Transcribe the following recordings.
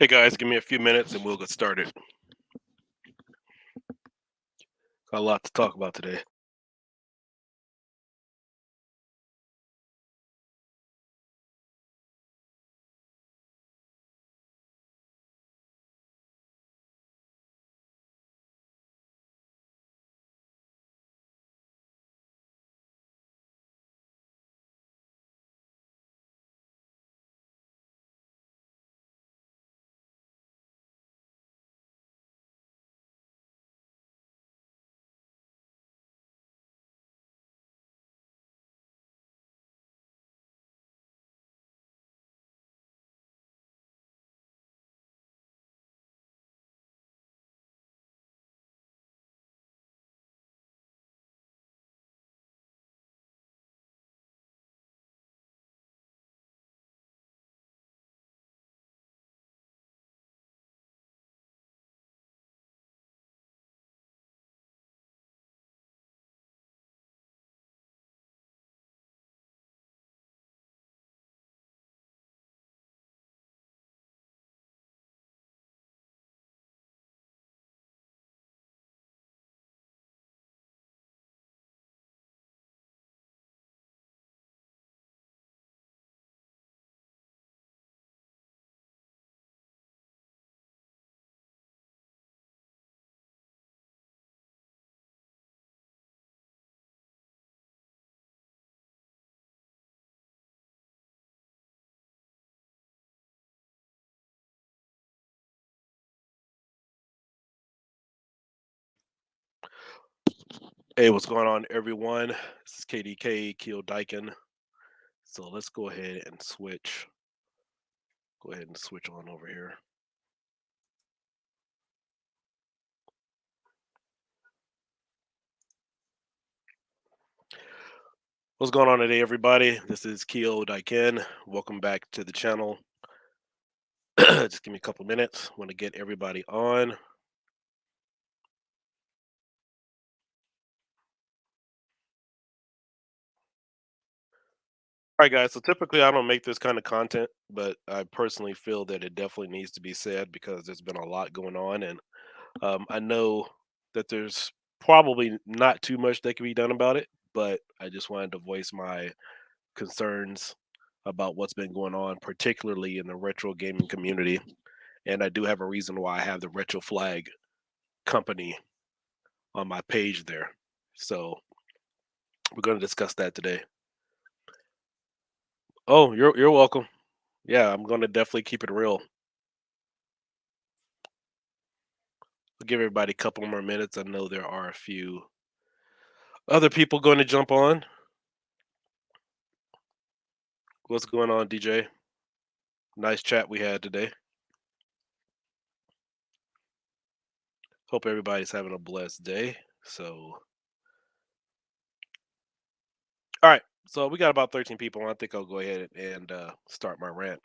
Hey guys, give me a few minutes and we'll get started. Got a lot to talk about today. Hey, what's going on, everyone? This is KDK Keel Dyken. So let's go ahead and switch. Go ahead and switch on over here. What's going on today, everybody? This is Keel Dyken. Welcome back to the channel. Just give me a couple minutes. Want to get everybody on. All right, guys. So typically, I don't make this kind of content, but I personally feel that it definitely needs to be said because there's been a lot going on, and I know that there's probably not too much that can be done about it, but I just wanted to voice my concerns about what's been going on, particularly in the retro gaming community. And I do have a reason why I have the retroflag company on my page there. So we're going to discuss that today. Oh, you're welcome. Yeah, I'm going to definitely keep it real. I'll give everybody a couple more minutes. I know there are a few other people going to jump on. What's going on, DJ? Nice chat we had today. Hope everybody's having a blessed day. So, all right. So we got about 13 people. I think I'll go ahead and start my rant.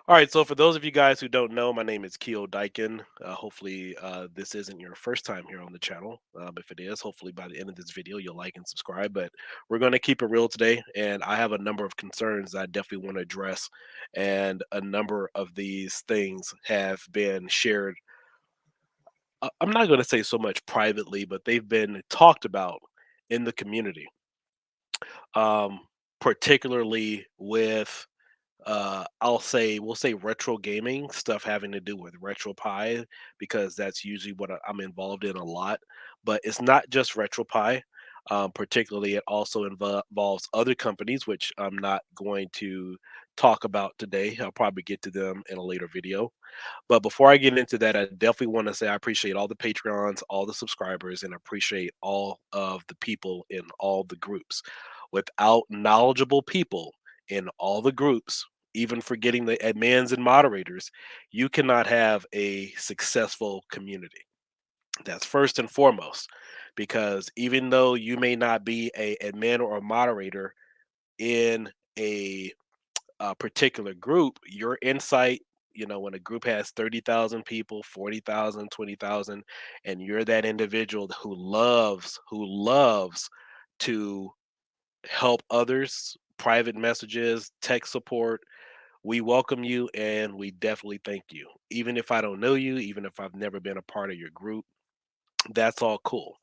All right. So for those of you guys who don't know, my name is Keel Dyken. Hopefully, this isn't your first time here on the channel. If it is, hopefully by the end of this video, you'll like and subscribe. But we're going to keep it real today. And I have a number of concerns I definitely want to address. And a number of these things have been shared. I'm not going to say so much privately, but they've been talked about in the community, um, particularly with we'll say retro gaming stuff having to do with retropie because that's usually what I'm involved in a lot. But it's not just retropie. Particularly, it also involves other companies, which I'm not going to talk about today. I'll probably get to them in a later video. But before I get into that, I definitely want to say I appreciate all the Patreons, all the subscribers, and appreciate all of the people in all the groups. Without knowledgeable people in all the groups, even forgetting the admins and moderators, you cannot have a successful community. That's first and foremost, because even though you may not be a admin or a moderator in a particular group, your insight, when a group has 30,000 people, 40,000, 20,000, and you're that individual who loves to help others, private messages, tech support, we welcome you and we definitely thank you. Even if I don't know you, even if I've never been a part of your group, that's all cool.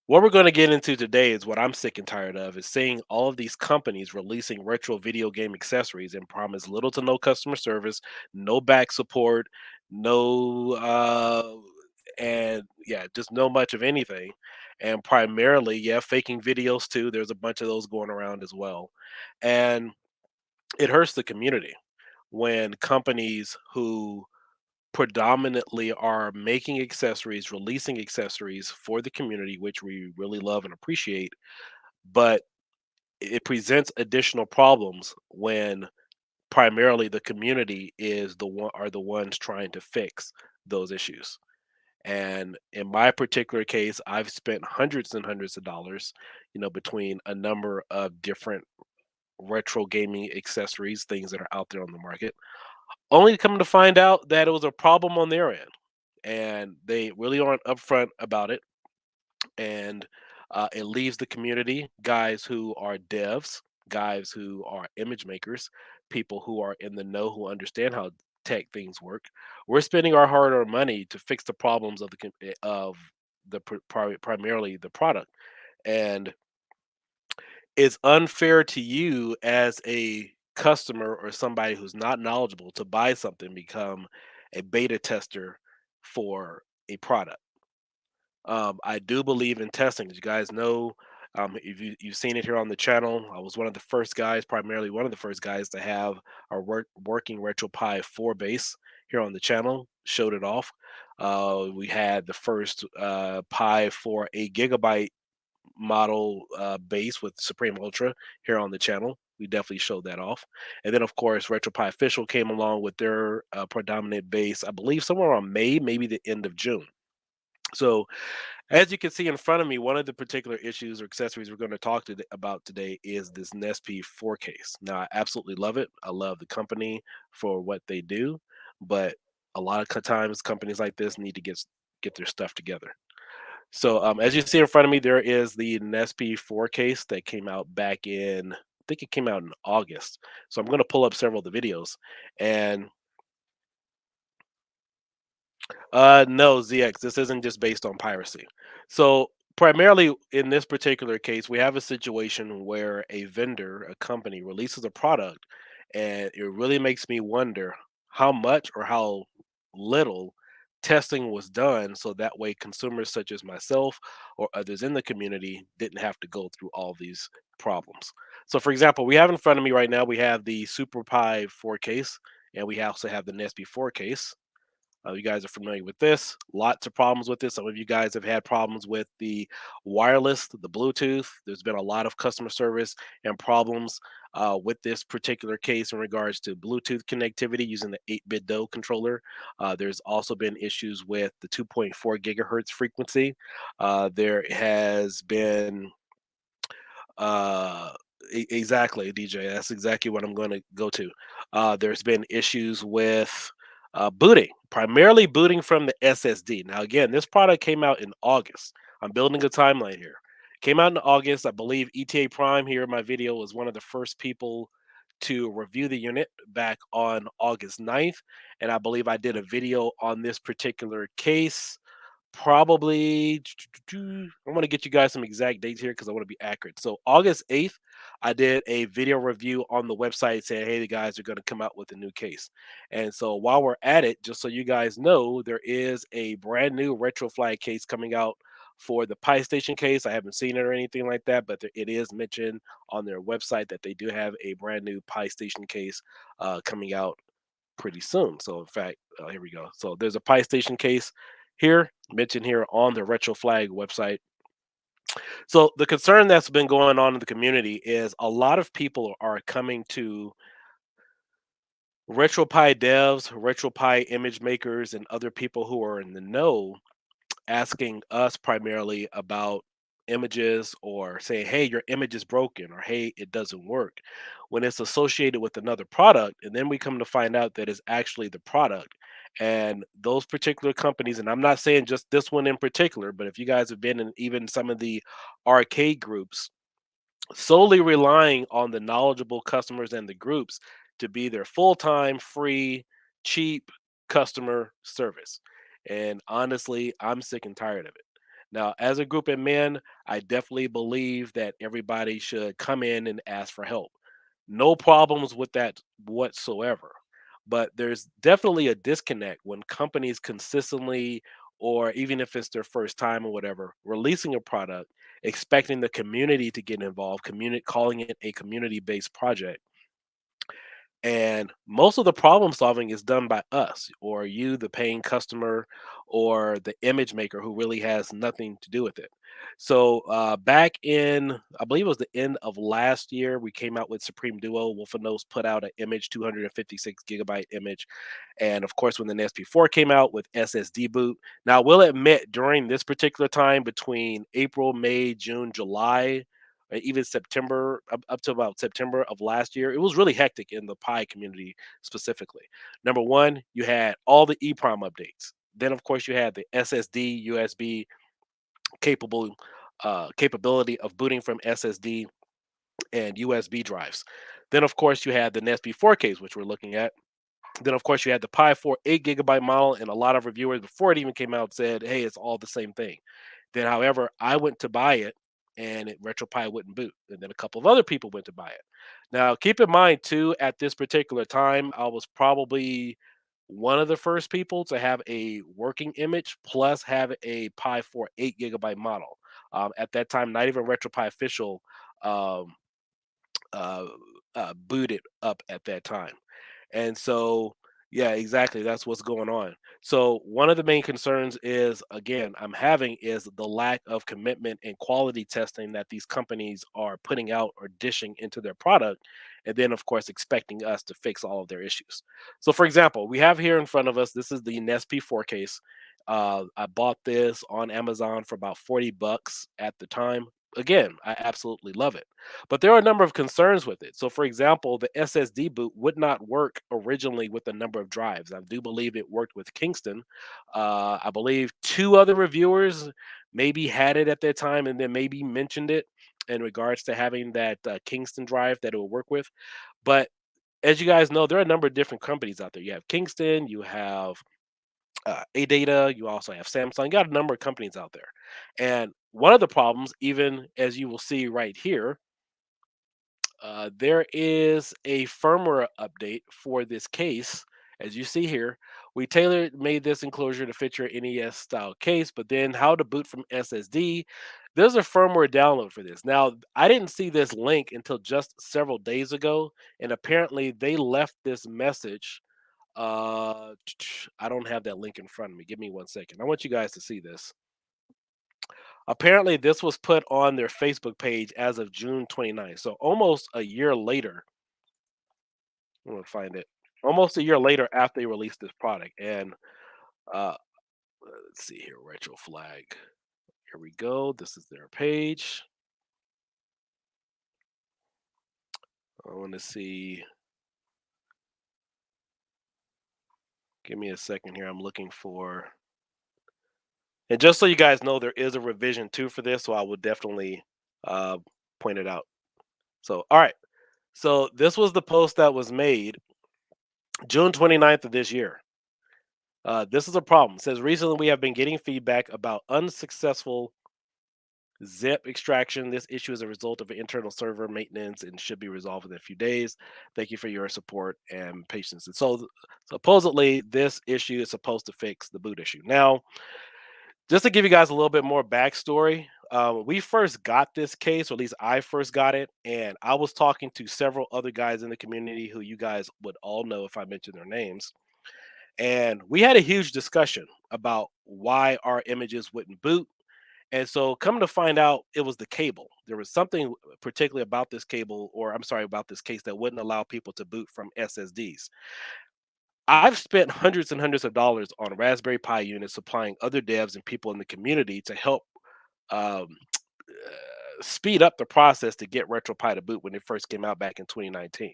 What we're going to get into today is what I'm sick and tired of is seeing all of these companies releasing retro video game accessories and promise little to no customer service, no back support, no and yeah, just no much of anything. And primarily, yeah, faking videos too. There's a bunch of those going around as well. And it hurts the community when companies who predominantly are making accessories, releasing accessories for the community, which we really love and appreciate, but it presents additional problems when primarily the community is the one are the ones trying to fix those issues. And in my particular case, I've spent hundreds and hundreds of dollars, between a number of different retro gaming accessories, things that are out there on the market, only to come to find out that it was a problem on their end and they really aren't upfront about it. And it leaves the community, guys who are devs, guys who are image makers, people who are in the know, who understand how tech things work. We're spending our hard-earned money to fix the problems of of the primarily the product, and it's unfair to you as a customer or somebody who's not knowledgeable to buy something, become a beta tester for a product. I do believe in testing. As you guys know, if you've seen it here on the channel, I was one of the first guys, primarily one of the first guys to have our working RetroPie 4 base here on the channel. Showed it off. We had the first Pi for 8 GB model base with Supreme Ultra here on the channel. We definitely showed that off. And then, of course, RetroPie Official came along with their predominant base, I believe, somewhere on May, maybe the end of June. So as you can see in front of me, one of the particular issues or accessories we're going to talk about today is this Nespi 4 case. Now, I absolutely love it. I love the company for what they do, but a lot of times companies like this need to get their stuff together. So, as you see in front of me, there is the Nespi 4 case that came out back in, I think it came out in August. So I'm going to pull up several of the videos, and no, ZX. This isn't just based on piracy. So primarily in this particular case, we have a situation where a vendor, a company releases a product, and it really makes me wonder how much or how little testing was done so that way consumers such as myself or others in the community didn't have to go through all these problems. So for example, we have in front of me right now, we have the Super Pi 4 case, and we also have the Nespi 4 case. You guys are familiar with this. Lots of problems with this. Some of you guys have had problems with the wireless, the Bluetooth. There's been a lot of customer service and problems with this particular case in regards to Bluetooth connectivity using the 8-bit DO controller. There's also been issues with the 2.4 gigahertz frequency. There has been exactly, DJ. That's exactly what I'm going to go to. There's been issues with booting, primarily booting from the SSD. Now, again, this product came out in August. I'm building a timeline here. Came out in August. I believe ETA Prime here in my video was one of the first people to review the unit back on August 9th. And I believe I did a video on this particular case probably I want to get you guys some exact dates here because I want to be accurate. So August 8th, I did a video review on the website saying, hey, the guys are going to come out with a new case. And so while we're at it, just so you guys know, there is a brand new retroflag case coming out for the Pi Station case. I haven't seen it or anything like that, but it is mentioned on their website that they do have a brand new Pi Station case coming out pretty soon. So in fact, here we go. So there's a Pi Station case here mentioned here on the retroflag website. So the concern that's been going on in the community is a lot of people are coming to RetroPie devs, RetroPie image makers, and other people who are in the know asking us primarily about images or saying, hey, your image is broken or hey, it doesn't work when it's associated with another product. And then we come to find out that it's actually the product. And those particular companies, and I'm not saying just this one in particular, but if you guys have been in even some of the arcade groups, solely relying on the knowledgeable customers and the groups to be their full-time, free, cheap customer service. And honestly, I'm sick and tired of it. Now, as a group of men, I definitely believe that everybody should come in and ask for help. No problems with that whatsoever. But there's definitely a disconnect when companies consistently, or even if it's their first time or whatever, releasing a product, expecting the community to get involved, calling it a community based project, and most of the problem solving is done by us or you, the paying customer, or the image maker who really has nothing to do with it. So back in, I believe it was the end of last year, we came out with Supreme Duo. Wolf of Nose put out an image, 256 gigabyte image. And of course, when the Nespi 4 came out with SSD boot. Now, we'll admit during this particular time between April, May, June, July, even September, up to about September of last year, it was really hectic in the Pi community specifically. Number one, you had all the EEPROM updates. Then, of course, you had the SSD USB capable capability of booting from SSD and USB drives. Then, of course, you had the Nespi 4Ks, which we're looking at. Then, of course, you had the Pi 4 8 GB model, and a lot of reviewers before it even came out said, "Hey, it's all the same thing." Then, however, I went to buy it, and RetroPie wouldn't boot, and then a couple of other people went to buy it. Now, keep in mind too, at this particular time, I was probably one of the first people to have a working image, plus have a Pi 4 8 GB model. At that time, not even RetroPie official um, uh, booted up at that time. And so, yeah, exactly. That's what's going on. So, one of the main concerns is, again, I'm having is the lack of commitment and quality testing that these companies are putting out or dishing into their product. And then, of course, expecting us to fix all of their issues. So, for example, we have here in front of us, this is the Nespi 4 case. I bought this on Amazon for about 40 bucks at the time. Again, I absolutely love it. But there are a number of concerns with it. So, for example, the SSD boot would not work originally with a number of drives. I do believe it worked with Kingston. I believe two other reviewers maybe had it at that time and then maybe mentioned it in regards to having that Kingston drive that it will work with. But as you guys know, there are a number of different companies out there. You have Kingston, you have AData, you also have Samsung. You got a number of companies out there. And one of the problems, even as you will see right here, there is a firmware update for this case. As you see here, we tailored made this enclosure to fit your NES style case, but then how to boot from SSD. There's a firmware download for this. Now, I didn't see this link until just several days ago, and apparently they left this message. I don't have that link in front of me. Give me 1 second. I want you guys to see this. Apparently, this was put on their Facebook page as of June 29th. So almost a year later, I'm gonna find it. Almost a year later after they released this product. And uh let's see here, retro flag. Here we go. This is their page. I want to see. Give me a second here. I'm looking for, and just so you guys know, there is a revision too for this, so I will definitely uh point it out. So all right. So this was the post that was made June 29th of this year. This is a problem. It says recently we have been getting feedback about unsuccessful zip extraction. This issue is a result of an internal server maintenance and should be resolved in a few days. Thank you for your support and patience. And so, supposedly, this issue is supposed to fix the boot issue. Now, just to give you guys a little bit more backstory, we first got this case, or at least I first got it, and I was talking to several other guys in the community who you guys would all know if I mention their names. And we had a huge discussion about why our images wouldn't boot. And so, come to find out, it was the cable. There was something particularly about this cable, or I'm sorry, about this case that wouldn't allow people to boot from SSDs. I've spent hundreds and hundreds of dollars on Raspberry Pi units supplying other devs and people in the community to help um, speed up the process to get RetroPie to boot when it first came out back in 2019.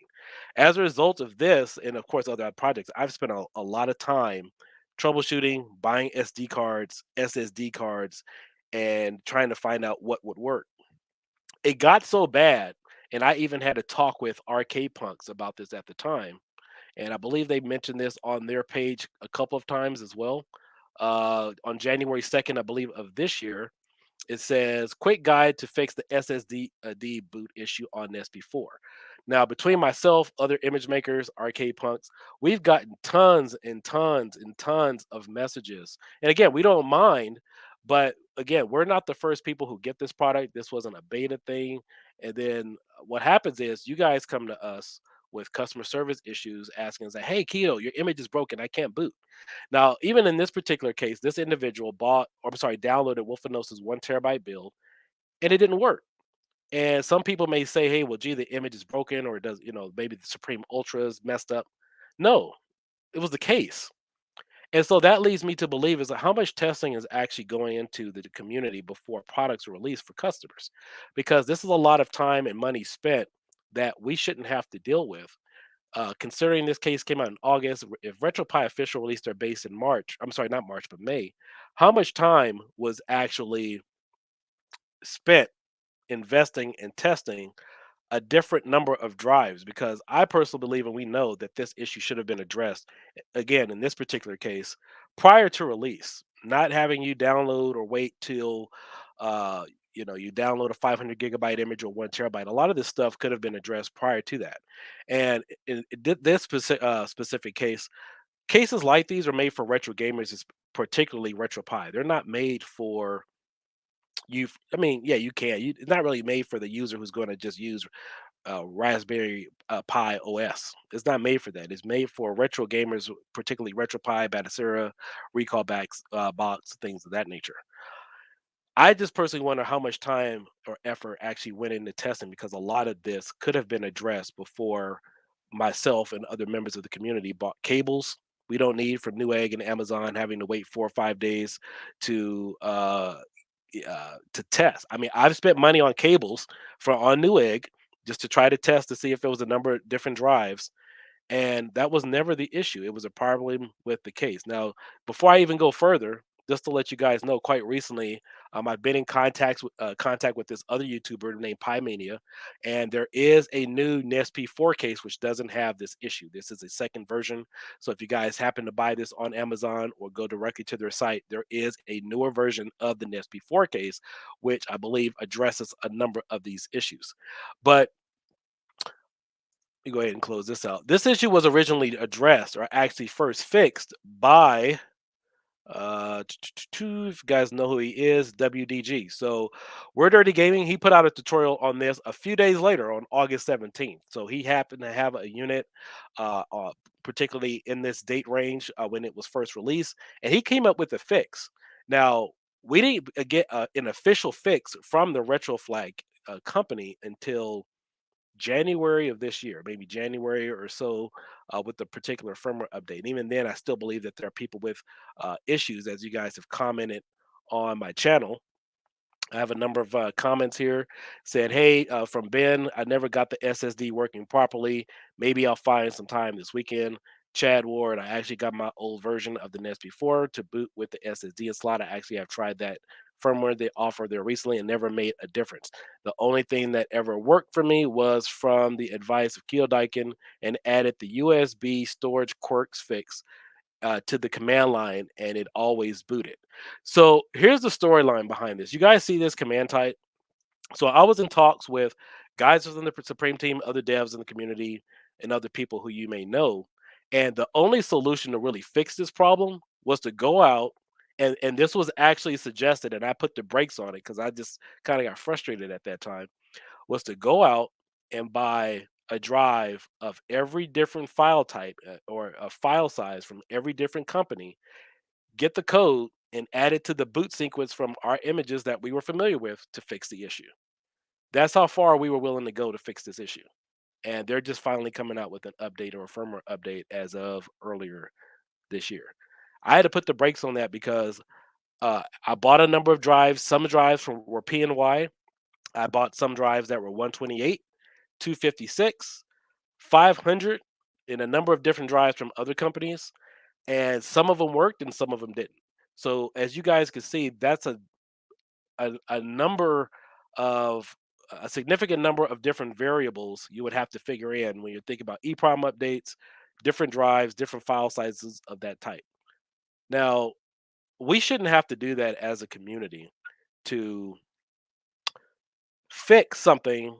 As a result of this, and of course other projects, I've spent a lot of time troubleshooting, buying SD cards, SSD cards, and trying to find out what would work. It got so bad, And I even had a talk with Arcade Punks about this at the time, and I believe they mentioned this on their page a couple of times as well. On January 2nd, I believe, of this year, it says quick guide to fix the SSD D boot issue on Nespi 4. Now, between myself, other image makers, arcade punks, we've gotten tons and tons and tons of messages. And again, we don't mind, but again, we're not the first people who get this product. This wasn't a beta thing. And then what happens is you guys come to us with customer service issues asking us, like, hey, Keto, your image is broken. I can't boot. Now, even in this particular case, this individual bought, or I'm sorry, downloaded Wolfenosa's 1 terabyte build, and it didn't work. And some people may say, "Hey, well, gee, the image is broken, or it does, maybe the Supreme Ultra is messed up." No, it was the case. And so that leads me to believe is that how much testing is actually going into the community before products are released for customers, because this is a lot of time and money spent that we shouldn't have to deal with. Considering this case came out in August, if RetroPie official released their base in March, I'm sorry, not March, but May, how much time was actually spent investing and testing a different number of drives? Because I personally believe, and we know that this issue should have been addressed again in this particular case prior to release, not having you download or wait till you download a 500 gigabyte image or 1 terabyte. A lot of this stuff could have been addressed prior to that. And this specific cases like these are made for retro gamers, particularly RetroPie. They're not made for you. I mean, yeah, you can. It's not really made for the user who's going to just use Raspberry Pi OS. It's not made for that. It's made for retro gamers, particularly RetroPie, Batacera, Recall Backs, Box, things of that nature. I just personally wonder how much time or effort actually went into testing, because a lot of this could have been addressed before myself and other members of the community bought cables we don't need from Newegg and Amazon, having to wait 4 or 5 days to to test. I mean, I've spent money on cables on Newegg just to try to test to see if there was a number of different drives, and that was never the issue. It was a problem with the case. Now, before I even go further, just to let you guys know, quite recently, I've been in contact with this other YouTuber named Pymania, and there is a new Nespi 4 case which doesn't have this issue. This is a second version. So if you guys happen to buy this on Amazon or go directly to their site, there is a newer version of the Nespi 4 case, which I believe addresses a number of these issues. But me go ahead and close this out. This issue was originally addressed, or actually first fixed by if you guys know who he is, WDG. So We're Dirty Gaming, he put out a tutorial on this a few days later on August 17th. So he happened to have a unit particularly in this date range when it was first released, and he came up with a fix. Now, we didn't get an official fix from the retroflag company until January of this year, maybe January or so, with the particular firmware update. And even then, I still believe that there are people with issues, as you guys have commented on my channel. I have a number of comments here said, "Hey, from Ben, I never got the SSD working properly. Maybe I'll find some time this weekend." Chad Ward, I actually got my old version of the NES before to boot with the SSD slot. I actually have tried that firmware they offered there recently and never made a difference. The only thing that ever worked for me was from the advice of Keeldaiken, and added the USB storage quirks fix to the command line, and it always booted. So here's the storyline behind this. You guys see this command type? So I was in talks with guys within the Supreme team, other devs in the community, and other people who you may know. And the only solution to really fix this problem was to go out, and this was actually suggested, and I put the brakes on it because I just kind of got frustrated at that time, was to go out and buy a drive of every different file type or a file size from every different company, get the code, and add it to the boot sequence from our images that we were familiar with to fix the issue. That's how far we were willing to go to fix this issue. And they're just finally coming out with an update or a firmware update as of earlier this year. I had to put the brakes on that because I bought a number of drives. Some drives were PNY. I bought some drives that were 128, 256, 500, and a number of different drives from other companies. And some of them worked and some of them didn't. So as you guys can see, that's a number of a significant number of different variables you would have to figure in when you're thinking about EEPROM updates, different drives, different file sizes of that type. Now, we shouldn't have to do that as a community to fix something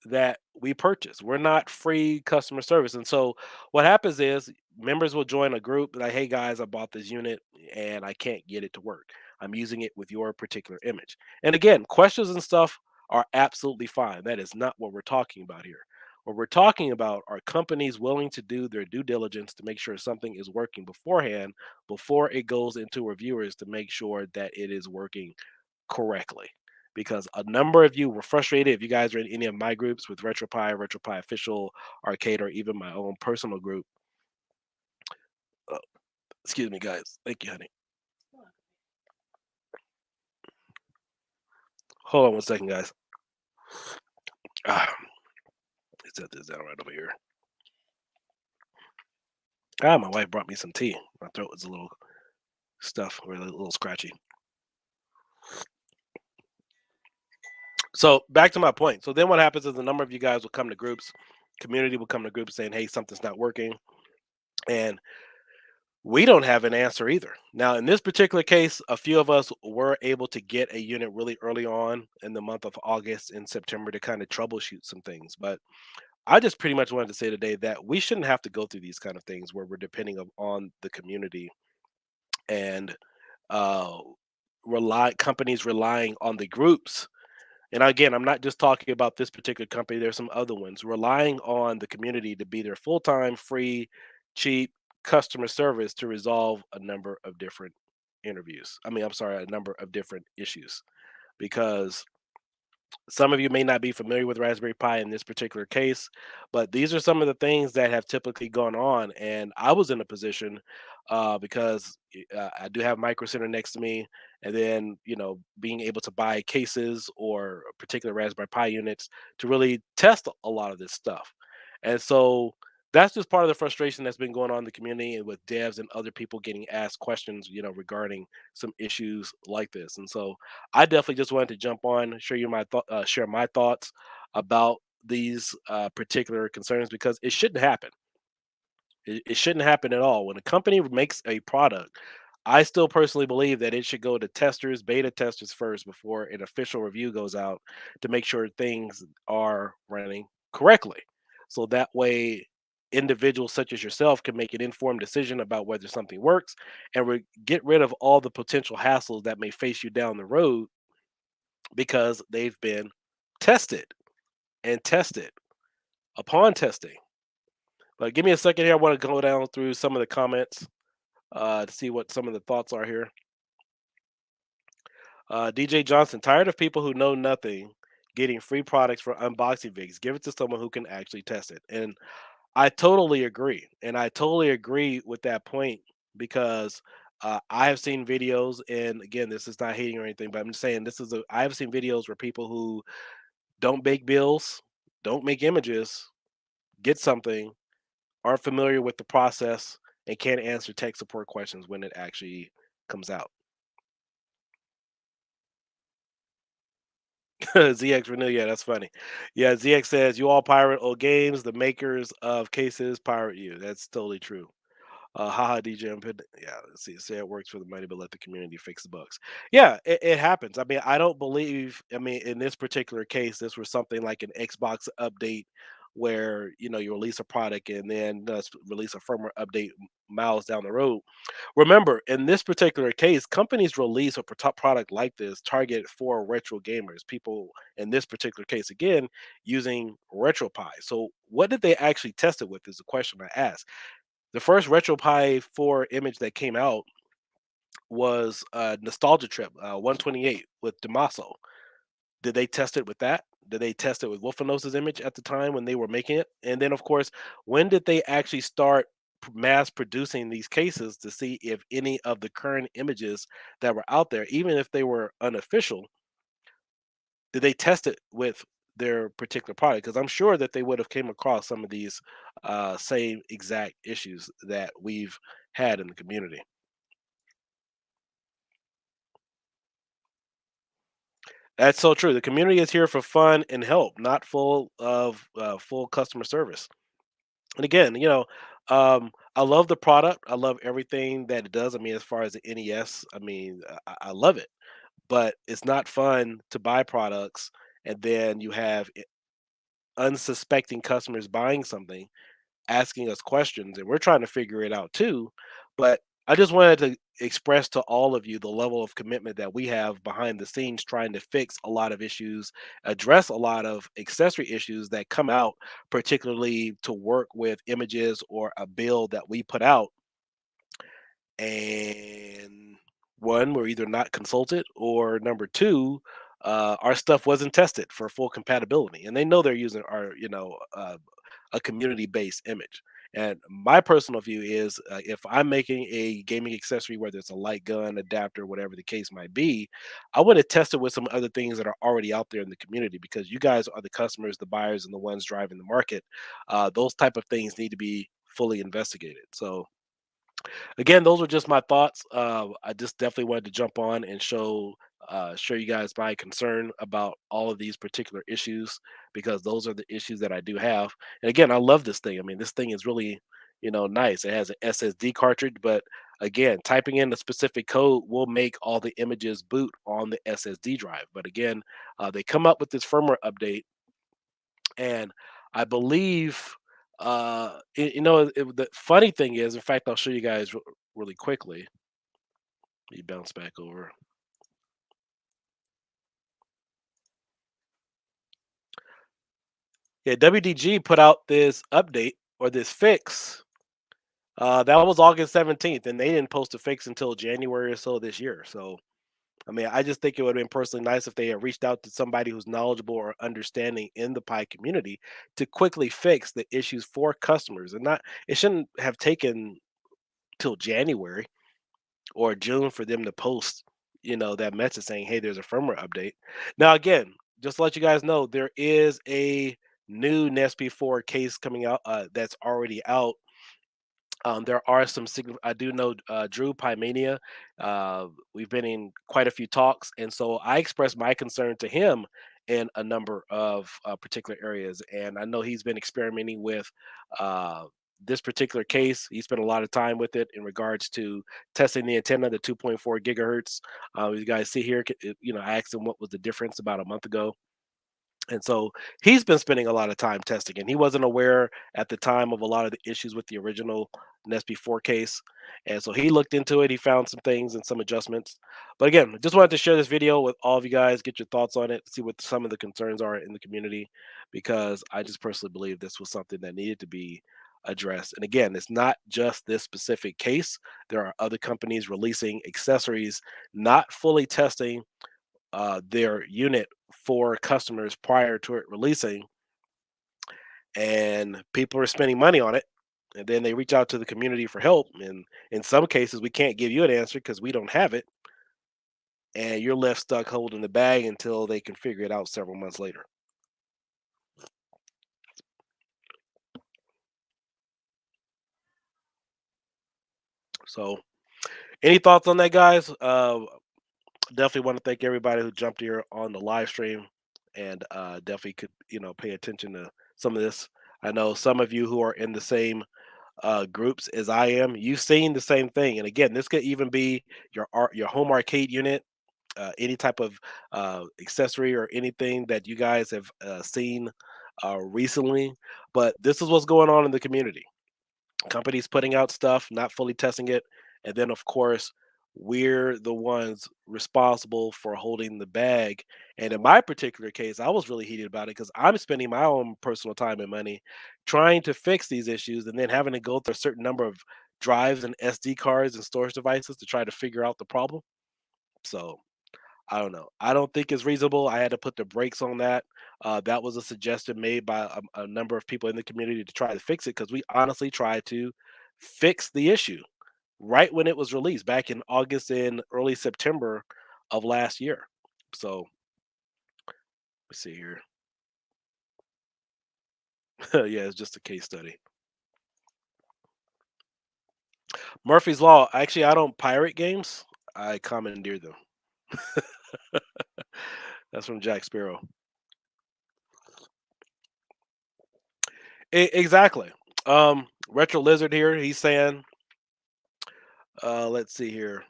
that we purchase. We're not free customer service. And so what happens is members will join a group like, hey guys, I bought this unit and I can't get it to work. I'm using it with your particular image. And again, questions and stuff are absolutely fine. That is not what we're talking about here. What we're talking about are companies willing to do their due diligence to make sure something is working beforehand before it goes into reviewers to make sure that it is working correctly. Because a number of you were frustrated. If you guys are in any of my groups with retropie, retropie official, arcade, or even my own personal group, uh, excuse me guys, thank you honey, hold on one second guys. ah, let's set this down right over here. My wife brought me some tea. My throat was a little stuff, really a little scratchy. So back to my point. So then what happens is a number of you guys will come to groups, community will come to groups saying, hey, something's not working, and we don't have an answer either. Now, in this particular case, a few of us were able to get a unit really early on in the month of August and September to kind of troubleshoot some things. But I just pretty much wanted to say today that we shouldn't have to go through these kind of things where we're depending on the community and uh, rely companies relying on the groups. And again, I'm not just talking about this particular company. There's some other ones relying on the community to be their full-time, free, cheap customer service to resolve a number of different interviews. I mean, I'm sorry, a number of different issues. Because some of you may not be familiar with Raspberry Pi in this particular case, but these are some of the things that have typically gone on. And I was in a position because I do have Micro Center next to me, and then being able to buy cases or particular Raspberry Pi units to really test a lot of this stuff. And so that's just part of the frustration that's been going on in the community and with devs and other people getting asked questions, regarding some issues like this. And so I definitely just wanted to jump on, share my thoughts about these particular concerns because it shouldn't happen. It shouldn't happen at all. When a company makes a product, I still personally believe that it should go to testers, beta testers first before an official review goes out to make sure things are running correctly. So that way, individuals such as yourself can make an informed decision about whether something works and get rid of all the potential hassles that may face you down the road because they've been tested and tested upon testing. But give me a second here. I want to go down through some of the comments to see what some of the thoughts are here. DJ Johnson, tired of people who know nothing getting free products for unboxing vids. Give it to someone who can actually test it. And I totally agree. And I totally agree with that point because I have seen videos, and again, this is not hating or anything, but I'm just saying I have seen videos where people who don't make bills, don't make images, get something, aren't familiar with the process, and can't answer tech support questions when it actually comes out. ZX Renew, yeah, that's funny. Yeah, ZX says you all pirate old games, the makers of cases pirate you. That's totally true. Haha, DJ, yeah, let's see. Say it works for the money, but let the community fix the bugs. Yeah, it happens. I mean, I don't believe. I mean, in this particular case, this was something like an Xbox update, where you release a product and then release a firmware update miles down the road. Remember, in this particular case, companies release a product like this targeted for retro gamers. People in this particular case, again, using RetroPie. So, what did they actually test it with? Is the question I ask. The first RetroPie 4 image that came out was Nostalgia Trip 128 with Damaso. Did they test it with that? Did they test it with Wolfenose's image at the time when they were making it? And then, of course, when did they actually start mass producing these cases to see if any of the current images that were out there, even if they were unofficial, did they test it with their particular product? Because I'm sure that they would have came across some of these same exact issues that we've had in the community. That's so true. The community is here for fun and help, not full of full customer service. And again, I love the product. I love everything that it does. I mean, as far as the NES, I mean, I love it. But it's not fun to buy products and then you have unsuspecting customers buying something, asking us questions, and we're trying to figure it out too. But I just wanted to express to all of you the level of commitment that we have behind the scenes trying to fix a lot of issues, address a lot of accessory issues that come out, particularly to work with images or a build that we put out. And one, we're either not consulted, or number two, our stuff wasn't tested for full compatibility. And they know they're using our, a community-based image. And my personal view is, if I'm making a gaming accessory, whether it's a light gun, adapter, whatever the case might be, I want to test it with some other things that are already out there in the community because you guys are the customers, the buyers, and the ones driving the market. Those type of things need to be fully investigated. So again, those were just my thoughts. I just definitely wanted to jump on and show you guys my concern about all of these particular issues because those are the issues that I do have. And again, I love this thing. I mean, this thing is really, nice. It has an SSD cartridge, but again, typing in the specific code will make all the images boot on the SSD drive. But again, they come up with this firmware update, and I believe, the funny thing is, in fact, I'll show you guys really quickly. You bounce back over. Yeah, WDG put out this update or this fix. That was August 17th, and they didn't post a fix until January or so this year. So, I mean, I just think it would have been personally nice if they had reached out to somebody who's knowledgeable or understanding in the Pi community to quickly fix the issues for customers, and not. It shouldn't have taken till January or June for them to post, that message saying, "Hey, there's a firmware update." Now, again, just to let you guys know, there is a new Nespi 4 case coming out that's already out. There are some I do know Drew Pymania. We've been in quite a few talks, and so I expressed my concern to him in a number of particular areas. And I know he's been experimenting with uh, this particular case. He spent a lot of time with it in regards to testing the antenna, the 2.4 gigahertz. You guys see here, I asked him what was the difference about a month ago, and so he's been spending a lot of time testing, and he wasn't aware at the time of a lot of the issues with the original Nespi 4 case. And so he looked into it, he found some things and some adjustments. But again, just wanted to share this video with all of you guys, get your thoughts on it, see what some of the concerns are in the community, because I just personally believe this was something that needed to be addressed. And again, it's not just this specific case. There are other companies releasing accessories, not fully testing their unit for customers prior to it releasing, and people are spending money on it. And then they reach out to the community for help. And in some cases, we can't give you an answer because we don't have it. And you're left stuck holding the bag until they can figure it out several months later. So, any thoughts on that, guys? Definitely want to thank everybody who jumped here on the live stream, and definitely could pay attention to some of this. I know some of you who are in the same groups as I am, you've seen the same thing. And again, this could even be your home arcade unit, any type of accessory or anything that you guys have seen recently. But this is what's going on in the community. Companies putting out stuff, not fully testing it, and then of course we're the ones responsible for holding the bag. And in my particular case, I was really heated about it because I'm spending my own personal time and money trying to fix these issues, and then having to go through a certain number of drives and SD cards and storage devices to try to figure out the problem. So I don't know. I don't think it's reasonable. I had to put the brakes on that. That was a suggestion made by a number of people in the community to try to fix it because we honestly tried to fix the issue right when it was released back in August and early September of last year. So let's see here. Yeah, it's just a case study. Murphy's Law. Actually, I don't pirate games. I commandeer them. That's from Jack Sparrow. Exactly. Retro Lizard here. He's saying, let's see here.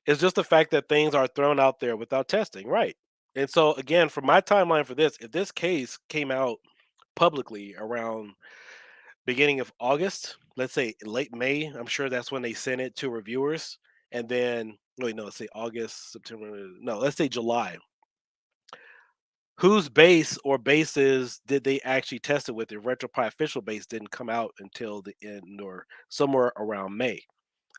It's just the fact that things are thrown out there without testing, right? And so again, for my timeline for this, if this case came out publicly around beginning of August, let's say late May, I'm sure that's when they sent it to reviewers. And then, wait, no, let's say August, September, no, let's say July. Whose base or bases did they actually test it with? The RetroPie official base didn't come out until the end or somewhere around May.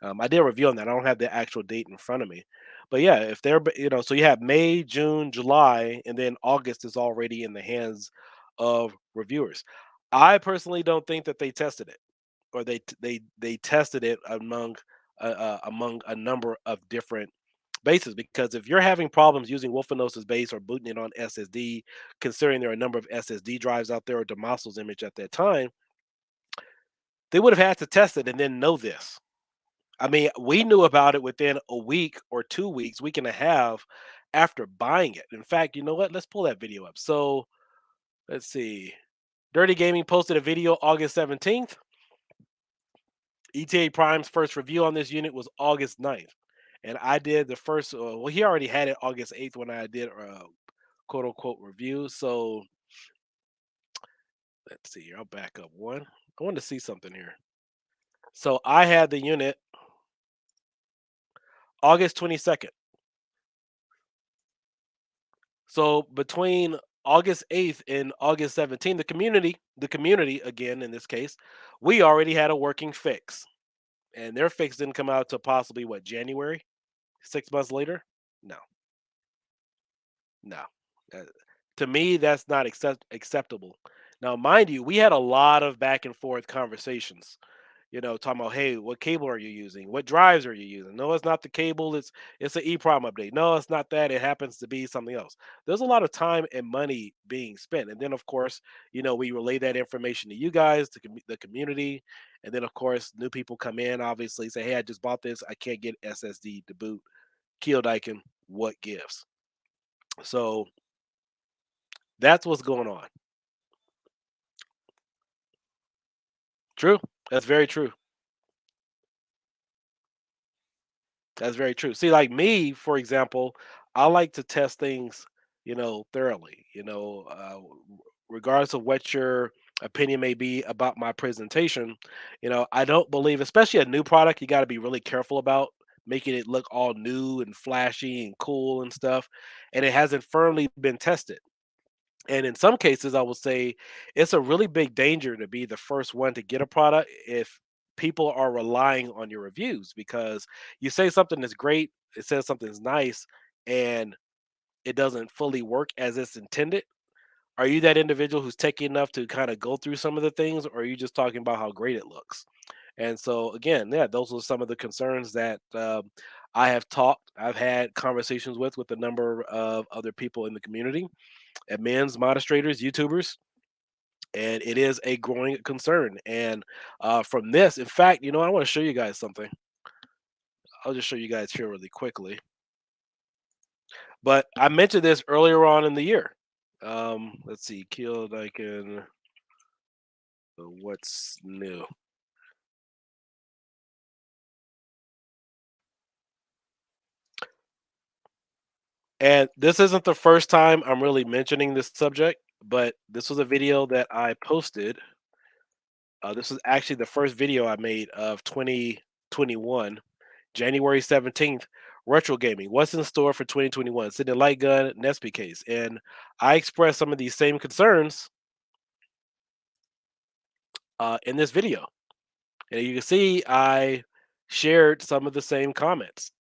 I did a review on that. I don't have the actual date in front of me, but yeah, if they're so you have May, June, July, and then August is already in the hands of reviewers. I personally don't think that they tested it, or they tested it among a number of different bases. Because if you're having problems using Wolfenosis base or booting it on SSD, considering there are a number of SSD drives out there or Damaso's image at that time, they would have had to test it and then know this. I mean, we knew about it within a week or 2 weeks, week and a half after buying it. In fact, you know what? Let's pull that video up. So let's see. Dirty Gaming posted a video August 17th. ETA Prime's first review on this unit was August 9th. And I did the first, well, he already had it August 8th when I did quote unquote review. So let's see here. I'll back up one. I want to see something here. So I had the unit August 22nd. So between August 8th and August 17th, the community again in this case, we already had a working fix. And their fix didn't come out till possibly what, January? 6 months later? No, no. Uh, to me, that's not acceptable. Now, mind you, we had a lot of back and forth conversations, talking about, hey, what cable are you using? What drives are you using? No, it's not the cable. It's an EEPROM update. No, it's not that. It happens to be something else. There's a lot of time and money being spent, and then of course, we relay that information to you guys, to the community, and then of course, new people come in, obviously say, hey, I just bought this. I can't get SSD to boot. Keeldaiken, what gives? So that's what's going on. True. That's very true. That's very true. See, like me, for example, I like to test things, thoroughly, regardless of what your opinion may be about my presentation. I don't believe, especially a new product, you got to be really careful about making it look all new and flashy and cool and stuff. And it hasn't firmly been tested. And in some cases, I will say it's a really big danger to be the first one to get a product if people are relying on your reviews, because you say something that's great, it says something's nice, and it doesn't fully work as it's intended. Are you that individual who's taking enough to kind of go through some of the things, or are you just talking about how great it looks? And so, again, yeah, those are some of the concerns that I've had conversations with a number of other people in the community, admins, moderators, YouTubers, and it is a growing concern. And from this, in fact, I want to show you guys something. I'll just show you guys here really quickly. But I mentioned this earlier on in the year. Let's see, killed. I can. What's new? And this isn't the first time I'm really mentioning this subject, but this was a video that I posted. This was actually the first video I made of 2021, January 17th. Retro gaming. What's in store for 2021? Sitting light gun, Nespi case. And I expressed some of these same concerns in this video. And you can see I shared some of the same comments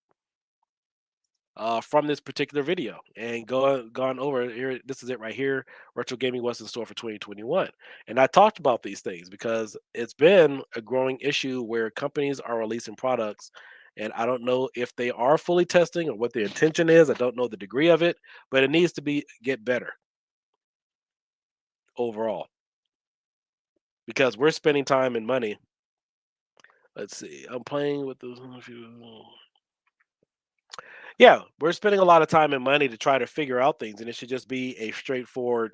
from this particular video and gone over here. This is it right here. Retro gaming, what's in store for 2021. And I talked about these things because it's been a growing issue where companies are releasing products, and I don't know if they are fully testing or what the intention is. I don't know the degree of it, but it needs to be get better overall, because we're spending time and money. Let's see. I'm playing with the. Yeah, we're spending a lot of time and money to try to figure out things, and it should just be a straightforward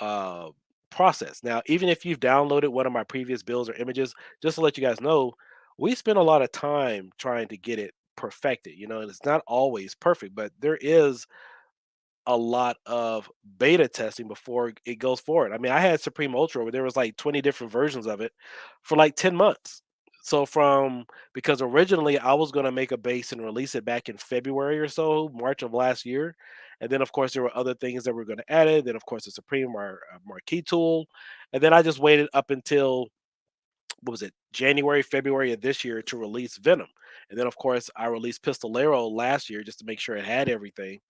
uh, process. Now, even if you've downloaded one of my previous builds or images, just to let you guys know, we spend a lot of time trying to get it perfected. And it's not always perfect, but there is a lot of beta testing before it goes forward. I mean, I had Supreme Ultra where there was like 20 different versions of it for like 10 months. So from because originally I was going to make a base and release it back in February or so, March of last year. And then of course there were other things that we're going to add it. Then of course the Supreme marquee tool. And then I just waited up until what was it, January, February of this year to release Venom. And then of course I released Pistolero last year just to make sure it had everything.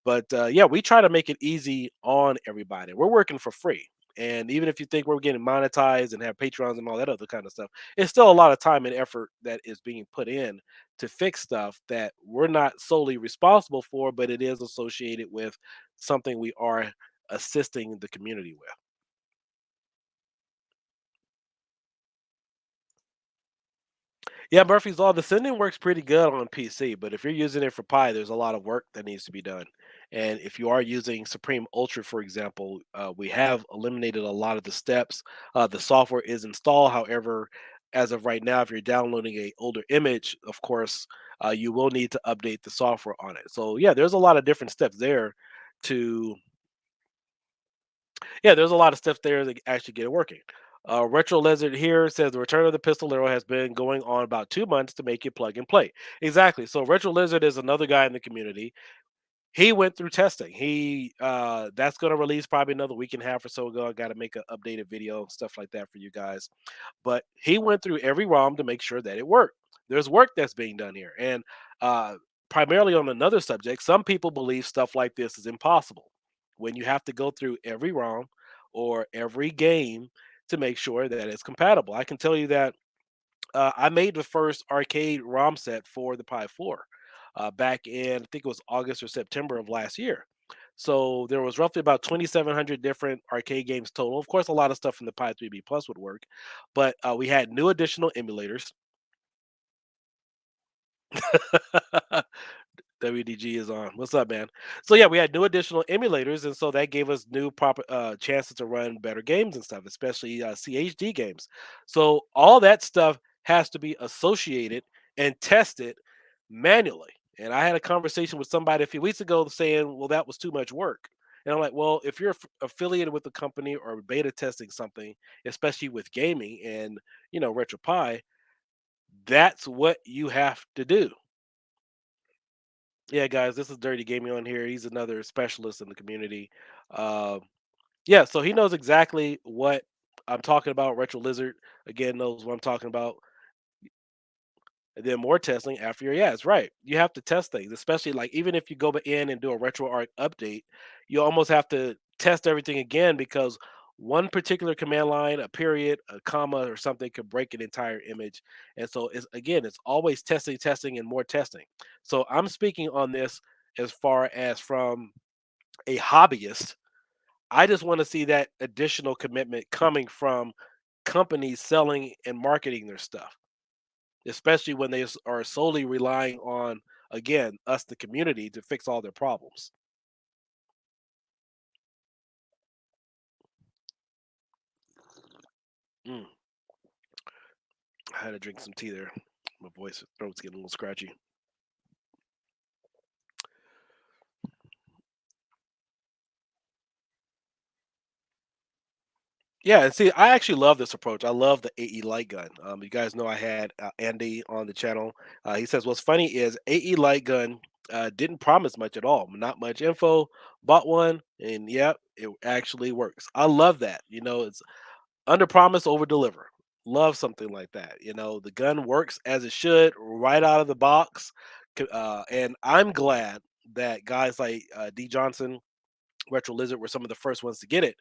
But yeah, we try to make it easy on everybody. We're working for free. And even if you think we're getting monetized and have Patreons and all that other kind of stuff, it's still a lot of time and effort that is being put in to fix stuff that we're not solely responsible for, but it is associated with something we are assisting the community with. Yeah, Murphy's Law. The sending works pretty good on PC, but if you're using it for Pi, there's a lot of work that needs to be done. And if you are using Supreme Ultra, for example, we have eliminated a lot of the steps. The software is installed. However, as of right now, if you're downloading a older image, of course, you will need to update the software on it. So yeah, there's a lot of different steps there to yeah, there's a lot of stuff there that actually get it working. Retro Lizard here says the return of the Pistolero has been going on about 2 months to make it plug and play. Exactly. So Retro Lizard is another guy in the community. He went through testing. He That's going to release probably another week and a half or so ago. I got to make an updated video stuff like that for you guys. But he went through every ROM to make sure that it worked. There's work that's being done here, and uh, primarily on another subject. Some people believe stuff like this is impossible when you have to go through every ROM or every game to make sure that it's compatible. I can tell you that I made the first arcade ROM set for the Pi 4 back in, I think it was August or September of last year. So there was roughly about 2,700 different arcade games total. Of course, a lot of stuff from the Pi 3B Plus would work, but we had new additional emulators. WDG is on. What's up, man? So yeah, we had new additional emulators, and so that gave us new proper chances to run better games and stuff, especially CHD games. So all that stuff has to be associated and tested manually. And I had a conversation with somebody a few weeks ago saying, "Well, that was too much work." And I'm like, "Well, if you're affiliated with a company or beta testing something, especially with gaming and RetroPie, that's what you have to do." Yeah, guys, this is Dirty Gaming on here. He's another specialist in the community. Um, yeah, so he knows exactly what I'm talking about. Retro Lizard again knows what I'm talking about. And then more testing after your yeah, it's right. You have to test things, especially like even if you go in and do a retro art update, you almost have to test everything again because one particular command line, a period, a comma, or something could break an entire image. And so it's always testing, testing, and more testing. So I'm speaking on this as far as from a hobbyist. I just want to see that additional commitment coming from companies selling and marketing their stuff, especially when they are solely relying on, again, us, the community, to fix all their problems. Mm, I had to drink some tea there. My voice, throat's getting a little scratchy. Yeah, and see, I actually love this approach. I love the AE light gun. You guys know I had Andy on the channel. He says what's funny is AE light gun didn't promise much at all. Not much info. Bought one, and yep, it actually works. I love that. It's under promise, over deliver. Love something like that. The gun works as it should right out of the box. And I'm glad that guys like D Johnson, Retro Lizard were some of the first ones to get it.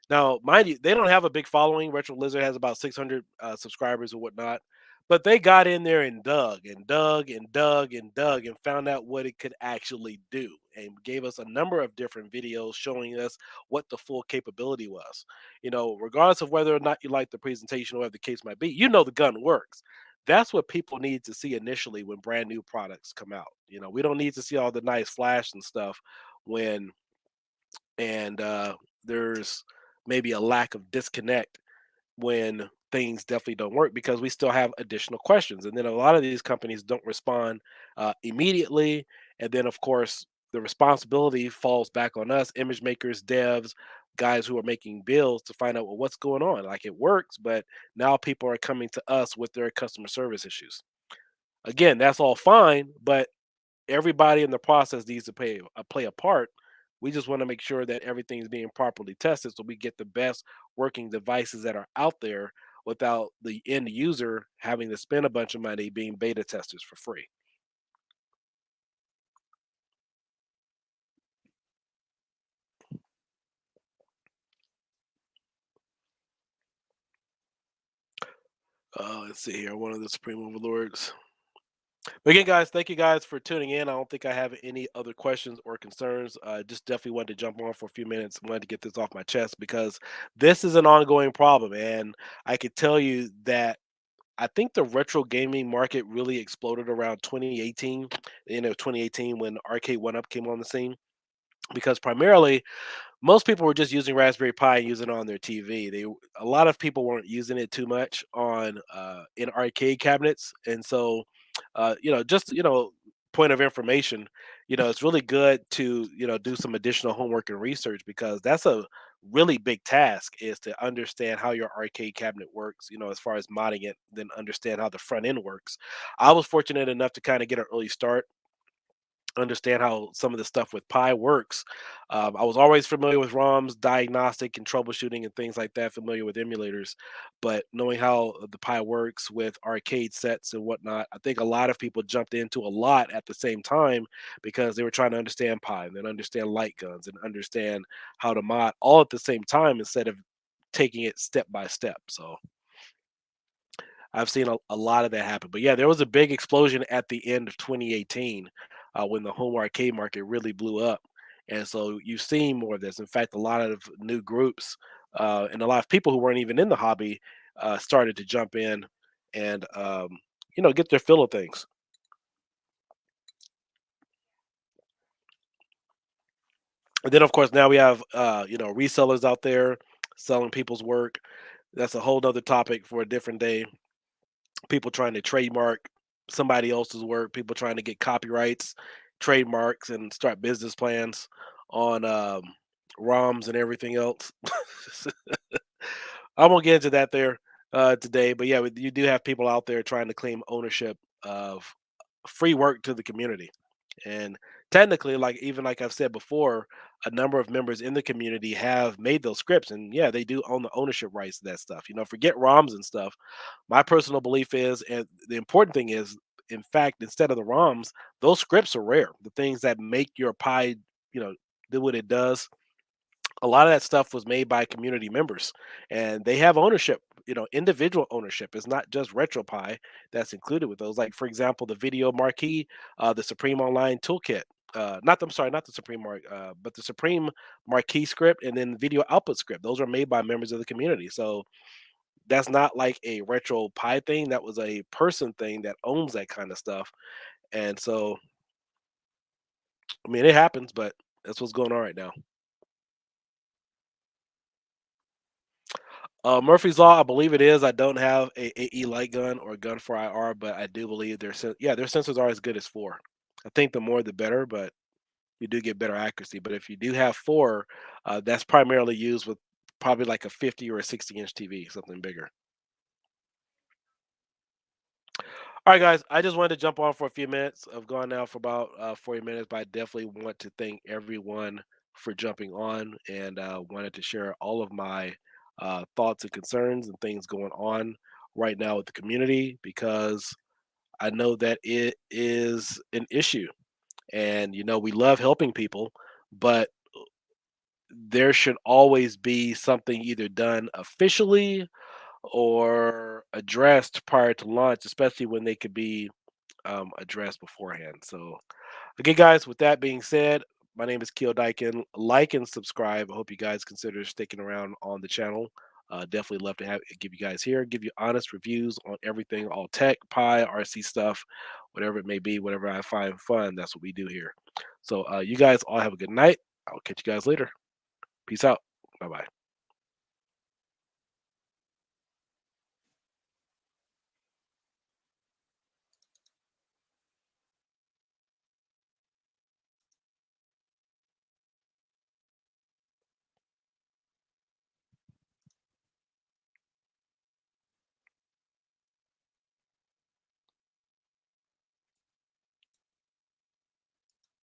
Now, mind you, they don't have a big following. Retro Lizard has about 600 subscribers or whatnot, but they got in there and dug and dug and dug and dug and found out what it could actually do and gave us a number of different videos showing us what the full capability was. Regardless of whether or not you like the presentation or whatever the case might be, the gun works. That's what people need to see initially when brand new products come out. We don't need to see all the nice flash and stuff when and there's maybe a lack of disconnect when things definitely don't work because we still have additional questions. And then a lot of these companies don't respond immediately. And then, of course, the responsibility falls back on us, image makers, devs, guys who are making bills to find out, well, what's going on. Like, it works, but now people are coming to us with their customer service issues. Again, that's all fine, but everybody in the process needs to play a part. We just want to make sure that everything's being properly tested so we get the best working devices that are out there without the end user having to spend a bunch of money being beta testers for free. Let's see here. One of the Supreme Overlords. But again, guys, thank you guys for tuning in. I don't think I have any other questions or concerns. Just definitely wanted to jump on for a few minutes. Wanted to get this off my chest because this is an ongoing problem. And I could tell you that I think the retro gaming market really exploded around 2018, 2018 when Arcade One Up came on the scene. Because primarily most people were just using Raspberry Pi and using it on their TV. A lot of people weren't using it too much on in arcade cabinets, and so just point of information. It's really good to do some additional homework and research because that's a really big task is to understand how your arcade cabinet works, as far as modding it, then understand how the front end works. I was fortunate enough to kind of get an early start, understand how some of the stuff with Pi works. I was always familiar with ROMs, diagnostic, and troubleshooting and things like that. Familiar with emulators, but knowing how the Pi works with arcade sets and whatnot, I think a lot of people jumped into a lot at the same time because they were trying to understand Pi and then understand light guns and understand how to mod all at the same time instead of taking it step by step. So I've seen a lot of that happen. But yeah, there was a big explosion at the end of 2018 when the home arcade market really blew up. And so you've seen more of this. In fact, a lot of new groups and a lot of people who weren't even in the hobby started to jump in and, get their fill of things. And then, of course, now we have, resellers out there selling people's work. That's a whole nother topic for a different day. People trying to trademark somebody else's work, people trying to get copyrights, trademarks, and start business plans on ROMs and everything else. I won't get into that there today, but yeah, you do have people out there trying to claim ownership of free work to the community. And technically, like I've said before, a number of members in the community have made those scripts, and yeah, they do own the ownership rights to that stuff. Forget ROMs and stuff. My personal belief is, and the important thing is, in fact, instead of the ROMs, those scripts are rare. The things that make your Pi, you know, do what it does, a lot of that stuff was made by community members and they have ownership, individual ownership. It's not just retropie that's included with those, like for example the video marquee, the Supreme Online toolkit, I'm sorry, not the Supreme Mark, but the Supreme marquee script and then video output script. Those are made by members of the community. So that's not like a retro pie thing. That was a person thing that owns that kind of stuff. And so, I mean, it happens, but that's what's going on right now. Murphy's Law, I believe it is. I don't have a AE light gun or gun for IR, but I do believe their sensors are as good as four. I think the more the better, but you do get better accuracy. But if you do have four, that's primarily used with probably like a 50 or a 60-inch TV, something bigger. All right, guys. I just wanted to jump on for a few minutes. I've gone now for about 40 minutes, but I definitely want to thank everyone for jumping on and wanted to share all of my thoughts and concerns and things going on right now with the community because I know that it is an issue. And, we love helping people, but there should always be something either done officially or addressed prior to launch, especially when they could be addressed beforehand. So, okay, guys, with that being said, my name is Keel Dyken. Like and subscribe. I hope you guys consider sticking around on the channel. Definitely love to give you guys here, give you honest reviews on everything, all tech, Pi, RC stuff, whatever it may be, whatever I find fun. That's what we do here. So you guys all have a good night. I'll catch you guys later. Peace out. Bye bye.